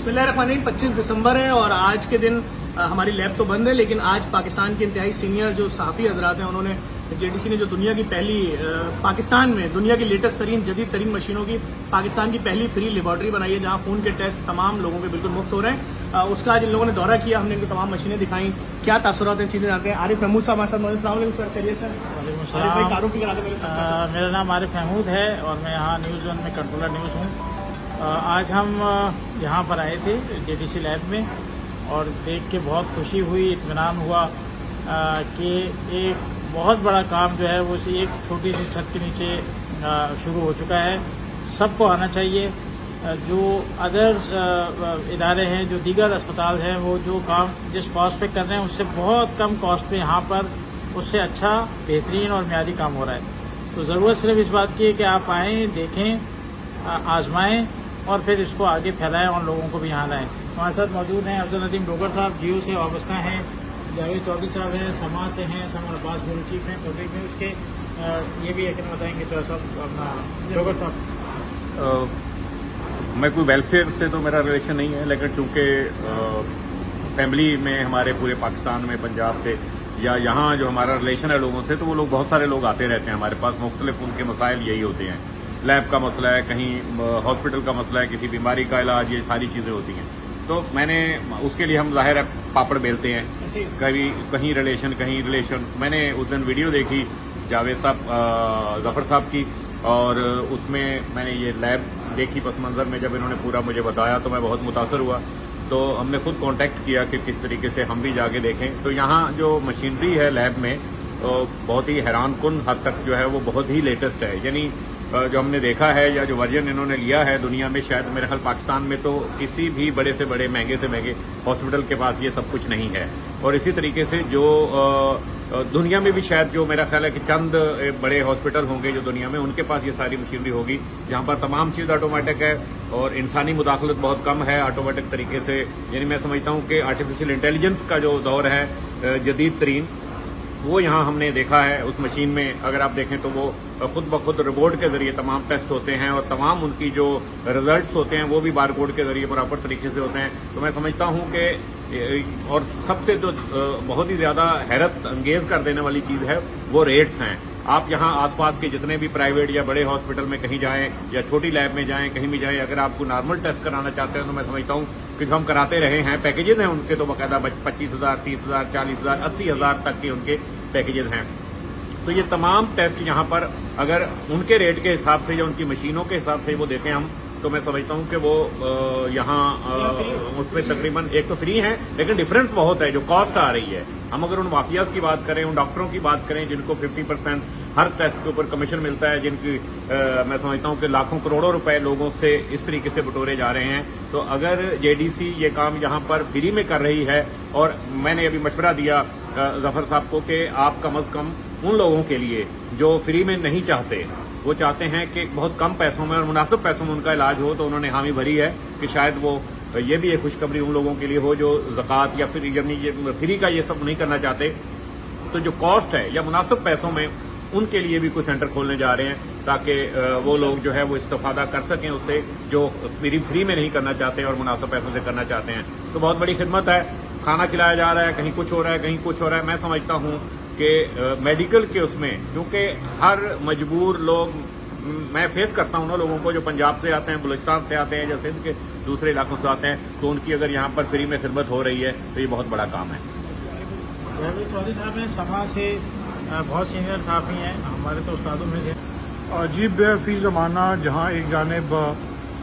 बिस्मिल्लाहिर्रहमानिर्रहीम। 25 दिसंबर है और आज के दिन हमारी लैब तो बंद है, लेकिन आज पाकिस्तान के इंतहाई सीनियर जो सहाफ़ी हजरात हैं उन्होंने जेडीसी ने जो दुनिया की पहली पाकिस्तान में दुनिया की लेटेस्ट तरीन जदीद तरीन मशीनों की पाकिस्तान की पहली फ्री लेबॉर्ट्री बनाई है, जहां खून के टेस्ट तमाम लोगों के बिल्कुल मुफ्त हो रहे हैं। उसका आज इन लोगों ने दौरा किया, हमने इनको तमाम मशीनें दिखाई, क्या तासुरात हैं चीज़ें जानते हैं। आरिफ महमूद साहब हमारे साथ मौजूद। अस्सलाम वालेकुम सर, करिए सर। आरिफ भाई तारुफ की करा दो मेरे साथ। मेरा नाम आरिफ महमूद है और मैं यहाँ न्यूज़ वन में कंट्रोलर न्यूज़ हूँ। आज हम यहाँ पर आए थे जेडीसी लैब में और देख के बहुत खुशी हुई, इत्मीनान हुआ कि एक बहुत बड़ा काम जो है वो एक छोटी सी छत के नीचे शुरू हो चुका है। सबको आना चाहिए। जो अदर्स इदारे हैं, जो दीगर अस्पताल हैं, वो जो काम जिस कॉस्ट पे कर रहे हैं उससे बहुत कम कॉस्ट पे यहाँ पर उससे अच्छा, बेहतरीन और म्यारी काम हो रहा है। तो ज़रूरत सिर्फ इस बात की है कि आप आएँ, देखें, आजमाएँ और फिर इसको आगे फैलाएं और लोगों को भी यहाँ लाएं। हमारे साथ मौजूद हैं अब्दुल नदीम डोगर साहब, जियो से वाबस्ता हैं, जावेद चौधरी साहब हैं, समा से हैं, समा अब्बास ब्यूरो चीफ हैं पब्लिक न्यूज़ के। ये भी यकीन बताएंगे तो सब अपना डोगर साहब। मैं कोई वेलफेयर से तो मेरा रिलेशन नहीं है, लेकिन चूँकि फैमिली में हमारे पूरे पाकिस्तान में पंजाब से या यहाँ जो हमारा रिलेशन है लोगों से, तो वो लोग बहुत सारे लोग आते रहते हैं हमारे पास। मुख्तलिफ उनके मसाइल यही होते हैं, लैब का मसला है, कहीं हॉस्पिटल का मसला है, किसी बीमारी का इलाज, ये सारी चीज़ें होती हैं। तो मैंने उसके लिए हम ज़ाहिर है पापड़ बेलते हैं, कभी कहीं रिलेशन। मैंने उस दिन वीडियो देखी जावेद साहब जफ़र साहब की, और उसमें मैंने ये लैब देखी पस मंज़र में। जब इन्होंने पूरा मुझे बताया तो मैं बहुत मुतासर हुआ। तो हमने खुद कांटेक्ट किया कि किस तरीके से हम भी जाके देखें। तो यहाँ जो मशीनरी है लैब में, तो बहुत ही हैरान कुन हद तक जो है वो बहुत ही लेटेस्ट है। यानी जो हमने देखा है या जो वर्जन इन्होंने लिया है दुनिया में, शायद मेरे ख्याल पाकिस्तान में तो किसी भी बड़े से बड़े महंगे से महंगे हॉस्पिटल के पास ये सब कुछ नहीं है। और इसी तरीके से जो दुनिया में भी शायद जो मेरा ख्याल है कि चंद बड़े हॉस्पिटल होंगे जो दुनिया में, उनके पास ये सारी मशीनरी होगी, जहाँ पर तमाम चीज़ ऑटोमेटिक है और इंसानी मुदाखलत बहुत कम है ऑटोमेटिक तरीके से। यानी मैं समझता हूँ कि आर्टिफिशियल इंटेलिजेंस का जो दौर है जदीद तरीन, वो यहाँ हमने देखा है। उस मशीन में अगर आप देखें तो वो खुद ब खुद रोबोट के जरिए तमाम टेस्ट होते हैं और तमाम उनकी जो रिजल्ट्स होते हैं वो भी बारकोड के जरिए बराबर तरीके से होते हैं। तो मैं समझता हूँ कि और सबसे जो बहुत ही ज़्यादा हैरत अंगेज कर देने वाली चीज़ है वो रेट्स हैं। आप यहाँ आसपास के जितने भी प्राइवेट या बड़े हॉस्पिटल में कहीं जाएं या छोटी लैब में जाएं, कहीं भी जाएं, अगर आपको नॉर्मल टेस्ट कराना चाहते हैं तो मैं समझता हूँ कि हम कराते रहे हैं। पैकेजेस हैं उनके तो बाकायदा 25,000, 30,000, 40,000, 80,000 तक के उनके पैकेजेस हैं। तो ये तमाम टेस्ट यहाँ पर अगर उनके रेट के हिसाब से या उनकी मशीनों के हिसाब से वो देते हैं हम, तो मैं समझता हूँ कि वो यहाँ उसमें तकरीबन एक तो फ्री है, लेकिन डिफरेंस बहुत है जो कॉस्ट आ रही है। हम अगर उन माफियाज की बात करें, उन डॉक्टरों की बात करें जिनको 50% हर टेस्ट के ऊपर कमीशन मिलता है, जिनकी मैं समझता हूँ कि लाखों करोड़ों रुपए लोगों से इस तरीके से बटोरे जा रहे हैं। तो अगर जेडीसी ये काम यहाँ पर फ्री में कर रही है, और मैंने अभी मशवरा दिया जफर साहब को कि आप कम अज कम उन लोगों के लिए जो फ्री में नहीं चाहते, वो चाहते हैं कि बहुत कम पैसों में और मुनासिब पैसों में उनका इलाज हो, तो उन्होंने हामी भरी है कि शायद वो ये भी एक खुशखबरी उन लोगों के लिए हो जो ज़कात या फिर यानी ये फ्री का ये सब नहीं करना चाहते। तो जो कॉस्ट है या मुनासिब पैसों में, उनके लिए भी कुछ सेंटर खोलने जा रहे हैं ताकि वो लोग जो है वो इस्तेफादा कर सकें उससे, जो फ्री में नहीं करना चाहते और मुनासिब पैसों से करना चाहते हैं। तो बहुत बड़ी खिदमत है। खाना खिलाया जा रहा है, कहीं कुछ हो रहा है, कहीं कुछ हो रहा है। मैं समझता हूँ कि मेडिकल के उसमें, क्योंकि हर मजबूर लोग मैं फेस करता हूँ ना लोगों को जो पंजाब से आते हैं, बलूचिस्तान से आते हैं, या सिंध के दूसरे इलाकों से आते हैं, तो उनकी अगर यहाँ पर फ्री में खिदमत हो रही है तो ये बहुत बड़ा काम है। जावेद चौधरी साहब हैं, समा से बहुत सीनियर साफ़ी हैं, हमारे तो उस्तादों में से। अजीब फी ज़माना जहाँ एक जानिब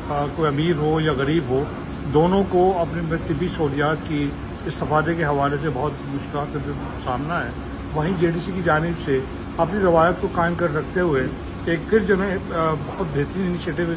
कोई अमीर हो या गरीब हो, दोनों को अपनी तिब्बी सहूलियात की इस्तेफादे के हवाले से बहुत मुश्किल का सामना है। वहीं जेडीसी की जानिब से अपनी रवायत को कायम कर रखते हुए एक फिर जो है बहुत बेहतरीन इनिशिएटिव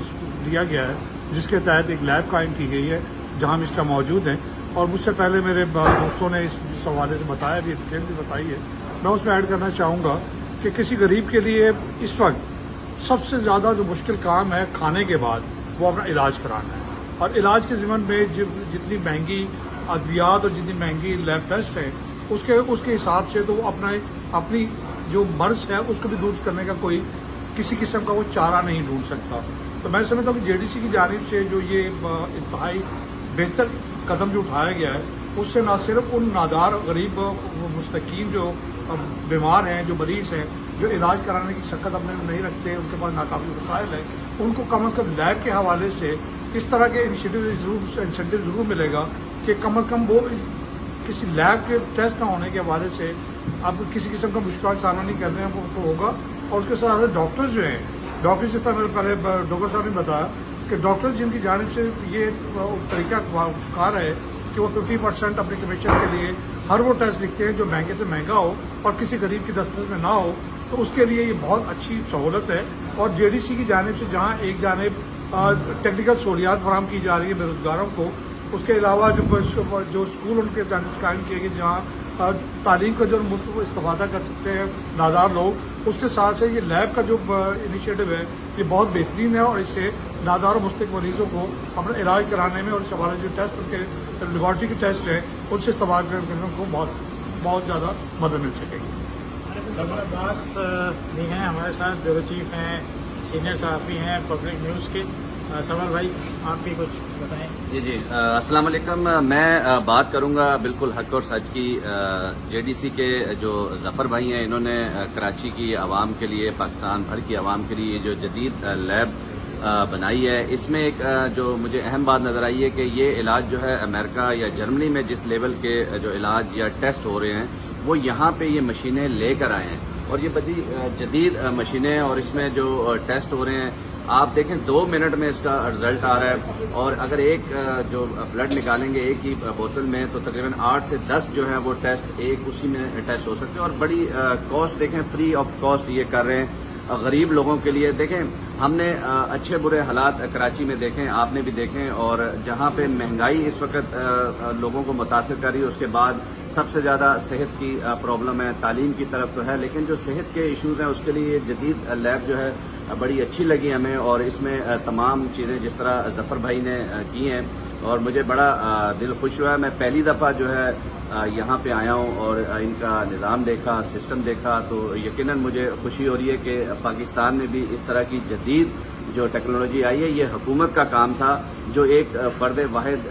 लिया गया है, जिसके तहत एक लैब कायम की गई है जहाँ हम इसका मौजूद हैं। और मुझसे पहले मेरे दोस्तों ने इस हवाले से बताया भी, डिटेल भी बताई है। मैं उसमें ऐड करना चाहूँगा कि किसी गरीब के लिए इस वक्त सबसे ज़्यादा जो मुश्किल काम है खाने के बाद, वो अपना इलाज कराना है। और इलाज के ज़िम्मन में जितनी महंगी अद्वियात और जितनी महंगी लैब टेस्ट है, उसके हिसाब से तो वो अपनी जो मर्ज है उसको भी दूर करने का कोई किसी किस्म का वो चारा नहीं ढूंढ सकता। तो मैं समझता हूँ कि जेडीसी की जानिब से जो ये इंतहाई बेहतर कदम जो उठाया गया है उससे न सिर्फ उन नादार गरीब मुस्तकीन जो बीमार हैं, जो मरीज हैं, जो इलाज कराने की शक्कत अपने नहीं रखते, उनके पास नाकाफी वसाइल है, उनको कम अज़ कम लैब के हवाले से इस तरह के इंसेंटिव ज़रूर मिलेगा कि कम अज़ कम वो किसी लैब के टेस्ट ना होने के हवाले से अब किसी किस्म का मुश्किल का सामना नहीं करने को होगा। और उसके साथ साथ डॉक्टर्स जो हैं, डॉक्टर जिस तरह पहले डॉक्टर साहब ने बताया कि डॉक्टर जिनकी जानिब से ये तरीका कार है कि वो 50% अपनी कमीशन के लिए हर वो टेस्ट लिखते हैं जो महंगे से महंगा हो और किसी गरीब की दस्तरस में ना हो, तो उसके लिए ये बहुत अच्छी सहूलत है। और जेडीसी की जानिब से जहाँ एक जानिब टेक्निकल सहूलियात फराहम की जा रही है बेरोजगारों को, उसके अलावा जो स्कूल उनके कायम किए गए जहाँ तालीम का जो मुफ्त इस्तेमाल कर सकते हैं नादार लोग, उसके साथ से ये लैब का जो इनिशिएटिव है ये बहुत बेहतरीन है और इससे नादार और मुस्तक मरीजों को अपना इलाज कराने में और इस हवाले जो टेस्ट उनके लेबॉर्ट्री के टेस्ट है उनसे इस्तेमाल करने में उनको बहुत ज़्यादा मदद मिल सकेगी। सफर अब्बास भी हैं हमारे साथ, ब्यूरो चीफ हैं, सीनियर सहाफ़ी हैं पब्लिक न्यूज़ के। सफर भाई आप भी कुछ बताएं। जी अस्सलाम वालेकुम। मैं बात करूंगा बिल्कुल हक और सच की। जेडीसी के जो जफ़र भाई हैं, इन्होंने कराची की आवाम के लिए, पाकिस्तान भर की आवाम के लिए जो जदीद लैब बनाई है, इसमें एक जो मुझे अहम बात नज़र आई है कि ये इलाज जो है अमेरिका या जर्मनी में जिस लेवल के जो इलाज या टेस्ट हो रहे हैं वो यहाँ पे ये मशीनें लेकर आए हैं और ये बड़ी जदीद मशीनें और इसमें जो टेस्ट हो रहे हैं आप देखें 2 मिनट में इसका रिजल्ट आ रहा है। और अगर एक जो ब्लड निकालेंगे एक ही बोतल में तो तकरीबन 8 से 10 जो है वो टेस्ट एक उसी में टेस्ट हो सकते हैं और बड़ी कॉस्ट देखें फ्री ऑफ कॉस्ट ये कर रहे हैं गरीब लोगों के लिए। देखें हमने अच्छे बुरे हालात कराची में देखें, आपने भी देखें, और जहाँ पे महंगाई इस वक्त लोगों को मुतासिर कर रही है, उसके बाद सबसे ज़्यादा सेहत की प्रॉब्लम है, तालीम की तरफ तो है, लेकिन जो सेहत के इश्यूज़ हैं उसके लिए जदीद लैब जो है बड़ी अच्छी लगी हमें और इसमें तमाम चीज़ें जिस तरह जफ़र भाई ने की हैं और मुझे बड़ा दिल खुश हुआ है। मैं पहली दफ़ा जो है यहाँ पे आया हूँ और इनका निज़ाम देखा, सिस्टम देखा, तो यकीनन मुझे खुशी हो रही है कि पाकिस्तान में भी इस तरह की जदीद जो टेक्नोलॉजी आई है ये हुकूमत का काम था जो एक फ़र्द वाहिद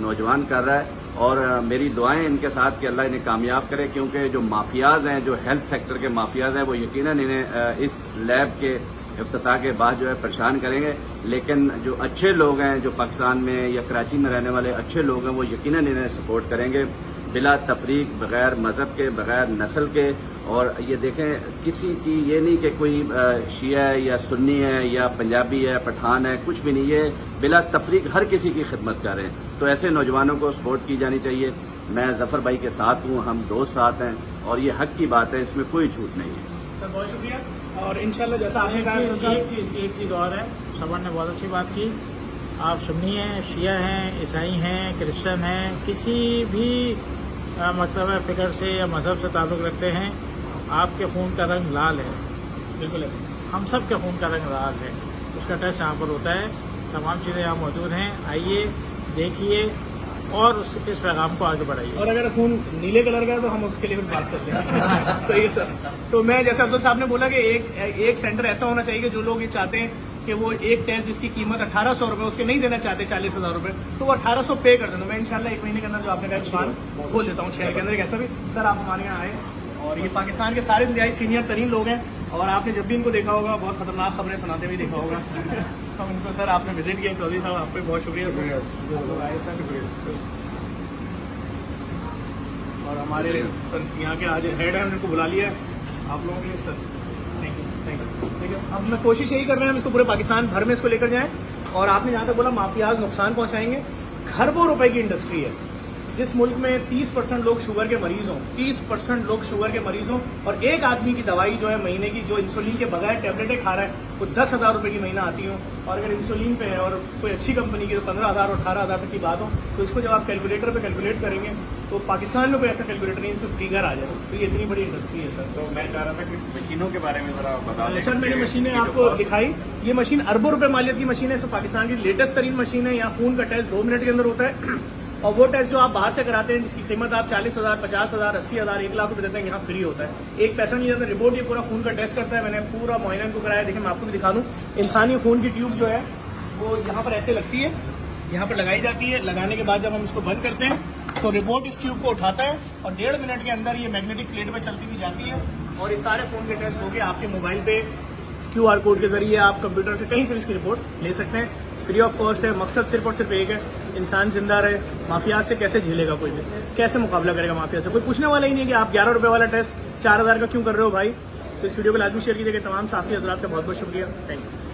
नौजवान कर रहा है। और मेरी दुआएं इनके साथ कि अल्लाह इन्हें कामयाब करे, क्योंकि जो माफियाज हैं, जो हेल्थ सेक्टर के माफियाज हैं, वो यकीनन इन्हें इस लैब के इफ्तिताह के बाद जो है परेशान करेंगे। लेकिन जो अच्छे लोग हैं, जो पाकिस्तान में या कराची में रहने वाले अच्छे लोग हैं, वो यकीनन इन्हें सपोर्ट करेंगे बिला तफरीक, बगैर मज़हब के, बगैर नस्ल के। और ये देखें किसी की ये नहीं कि कोई शिया है या सुन्नी है या पंजाबी है, पठान है, कुछ भी नहीं, ये बिला तफरीक हर किसी की खिदमत कर रहे हैं। तो ऐसे नौजवानों को सपोर्ट की जानी चाहिए। मैं जफ़र भाई के साथ हूँ, हम दोस्त साथ हैं और ये हक की बात है, इसमें कोई झूठ नहीं है। सर बहुत शुक्रिया। और इंशाल्लाह जैसा आपने कहा एक चीज़ और है, सबर ने बहुत अच्छी बात की। आप सुन्नी हैं, शिया हैं, ईसाई हैं, क्रिश्चियन हैं, किसी भी मतलब फ़िक्र से या मज़हब से ताल्लुक़ रखते हैं, आपके खून का रंग लाल है, बिल्कुल ऐसे हम सब के खून का रंग लाल है। उसका टेस्ट यहाँ पर होता है, तमाम चीज़ें यहाँ मौजूद हैं। आइए, देखिए और इस पैगाम को आगे बढ़ाइए। और अगर खून नीले कलर का है तो हम उसके लिए फिर बात करते हैं। सही है सर। तो मैं जैसे अफजल साहब ने बोला कि एक सेंटर ऐसा होना चाहिए कि जो लोग ये चाहते हैं कि वो एक टेस्ट जिसकी कीमत 1800 रुपये उसके नहीं देना चाहते 40,000 रुपये, तो वो 1800 पे कर देना। मैं इंशाल्लाह 1 महीने के अंदर जो आपने कहा दुकान खोल देता हूँ शहर के अंदर। कैसा भी सर आप हमारे यहाँ आए और ये पाकिस्तान के सारे इंतहाई सीनियर तरीन लोग हैं और आपने जब भी इनको देखा होगा बहुत खतरनाक खबरें सुनाते हुए देखा होगा। तो इनको सर आपने विजिट किया, चौधरी साहब आप पे बहुत शुक्रिया सर। और हमारे सर यहाँ के आज हेड हैं, उनको बुला लिया है आप लोगों के लिए सर। Thank you. ठीक है, अब मैं कोशिश यही कर रहे हैं हम इसको पूरे पाकिस्तान भर में इसको लेकर जाएं। और आपने जहाँ तक बोला माफियाज नुकसान पहुँचाएंगे, खरबों रुपए की इंडस्ट्री है। जिस मुल्क में 30% लोग शुगर के मरीज हों, 30% लोग शुगर के मरीज हों और एक आदमी की दवाई जो है महीने की, जो इंसुलिन के बगैर टेबलेटें खा रहा है, वो 10,000 रुपये की महीना आती हो। और अगर इंसुलिन पे है और कोई अच्छी कंपनी की तो 15,000 और 18,000 तक की बात हो, तो इसको जब आप कैलकुलेटर पे कैलकुलेट करेंगे तो पाकिस्तान में कोई ऐसा कैलकुलेटर नहीं, इसको फिगर आ जाए। तो ये इतनी बड़ी इंडस्ट्री है सर। तो मैं चाह रहा था कि मशीनों के बारे में जरा बता दें। सर मैंने मशीनें आपको दिखाई, ये मशीन अरबों रुपए मालियत की मशीन है। सो पाकिस्तान की लेटेस्ट तरीन मशीन है। यहाँ खून का टेस्ट 2 मिनट के अंदर होता है और वो टेस्ट जो आप बाहर से कराते हैं जिसकी कीमत आप 40,000, 50,000, 80,000, 1 लाख रुपए देते हैं, यहाँ फ्री होता है। एक पैसा नहीं जाता। रिपोर्ट ये पूरा खून का टेस्ट करता है। मैंने पूरा मुआयना को कराया। देखिए मैं आपको भी दिखा दूँ, इंसानी खून की ट्यूब जो है वो यहाँ पर ऐसे लगती है, यहाँ पर लगाई जाती है। लगाने के बाद जब हम इसको बंद करते हैं तो रिपोर्ट इस ट्यूब को उठाता है और 1.5 मिनट के अंदर ये मैग्नेटिक प्लेट पे चलती हुई जाती है और ये सारे फोन के टेस्ट होके आपके मोबाइल पे QR कोड के जरिए आप कंप्यूटर से कहीं से भी इसकी रिपोर्ट ले सकते हैं। फ्री ऑफ कॉस्ट है। मकसद सिर्फ और सिर्फ एक है, इंसान जिंदा रहे। माफियात से कैसे झेलेगा कोई भी, कैसे मुकाबला करेगा माफिया से? कोई पूछने वाला ही नहीं है कि आप 11 रुपए वाला टेस्ट 4000 का क्यों कर रहे हो भाई। तो इस वीडियो को लाजमी शेयर कीजिएगा। तमाम साथी हजरात का बहुत बहुत शुक्रिया। Thank you.